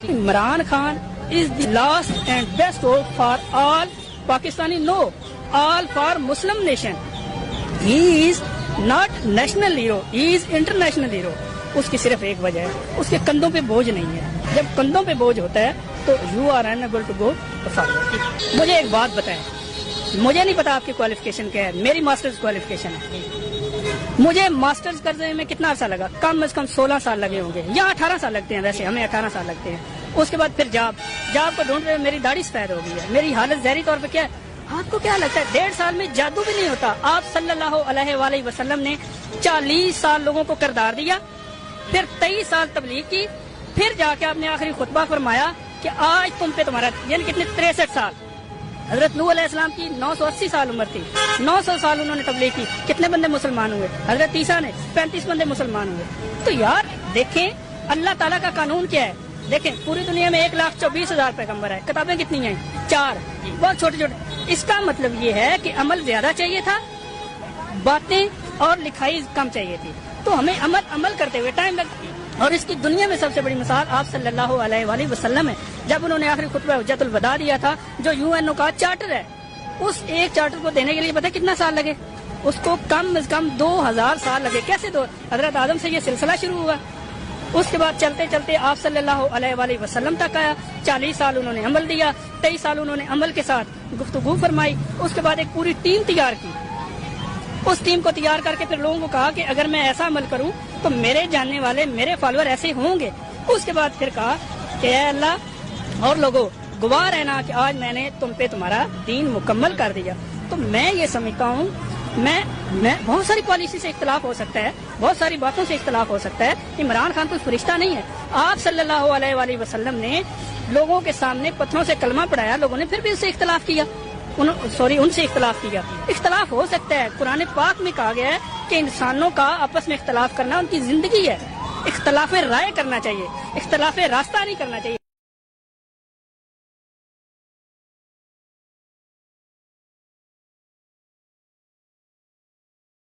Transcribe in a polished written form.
Imran Khan is the last and best hope for all Pakistani, no, all for Muslim nation. He is not national hero, he is international hero. उसकी सिर्फ एक वजह है, उसके कंधों पे बोझ नहीं है. जब कंधों पे बोझ होता है तो you are unable to go forward. मुझे एक बात बताएं, मुझे नहीं पता आपकी क्वालिफिकेशन क्या है, मेरी मास्टर्स क्वालिफिकेशन है. मुझे मास्टर्स करने में कितना अर्सा लगा, कम से कम 16 साल लगे होंगे, यहाँ 18 साल लगते हैं, वैसे हमें 18 साल लगते हैं. उसके बाद फिर जॉब को ढूंढ रहे, मेरी दाढ़ी सफेद हो गई है, मेरी हालत ज़हरी तौर पे क्या है. आपको क्या लगता है 1.5 साल में जादू भी नहीं होता? आप सल्लल्लाहु अलैहि वसल्लम ने 40 साल लोगों को किरदार दिया, फिर 23 साल तबलीग की, फिर जाके आपने आखिरी खुतबा फरमाया कि आज तुम पे तुम्हारा, यानी कितने 63 साल. हजरत नूह अलैहिस्सलाम की 980 साल उम्र थी, 900 साल उन्होंने तबलीग की, कितने बंदे मुसलमान हुए? हजरत ईसा ने 35 बंदे मुसलमान हुए. तो यार देखें अल्लाह ताला का कानून क्या है. देखें पूरी दुनिया में 1,24,000 पैगंबर है, किताबें कितनी हैं? 4, बहुत छोटे छोटे. इसका मतलब ये है कि अमल ज्यादा चाहिए था, बातें और लिखाई कम चाहिए थी. तो हमें अमल करते हुए टाइम लगता है. और इसकी दुनिया में सबसे बड़ी मिसाल आप सल्लल्लाहु अलैहि वसल्लम है. जब उन्होंने आखिरी खुतबा हुज्जतुल वदा दिया था, जो यूएनओ का चार्टर है, उस एक चार्टर को देने के लिए पता है कितना साल लगे? उसको कम से कम 2000 साल लगे. कैसे? तो हजरत आदम से ये सिलसिला शुरू हुआ, उसके बाद चलते चलते आप सल्लल्लाहु अलैहि वसल्लम तक आया. 40 साल उन्होंने अमल दिया, 23 साल उन्होंने अमल के साथ गुफ्तगू फरमाई. उसके बाद एक पूरी टीम तैयार की. उस टीम को तैयार करके फिर लोगों को कहा कि अगर मैं ऐसा अमल करूं तो मेरे जानने वाले, मेरे फॉलोअर ऐसे होंगे. उसके बाद फिर कहा कि ऐ अल्लाह और लोगों गवाह रहना कि आज मैंने तुम पे तुम्हारा दीन मुकम्मल कर दिया. तो मैं ये समझता हूँ, मैं बहुत सारी पॉलिसी से इख्तलाफ हो सकता है, बहुत सारी बातों से इख्तलाफ हो सकता है. इमरान खान कोई फरिश्ता नहीं है. आप सल्लल्लाहु अलैहि वसल्लम ने लोगों के सामने पत्थरों से कलमा पढ़ाया, लोगों ने फिर भी उससे इख्तलाफ किया, उनसे इख्तलाफ किया. इख्तलाफ हो सकता है. कुरान पाक में कहा गया है कि इंसानों का आपस में इख्तलाफ करना उनकी जिंदगी है. इख्तलाफ राय करना चाहिए, इख्तलाफ रास्ता नहीं करना चाहिए.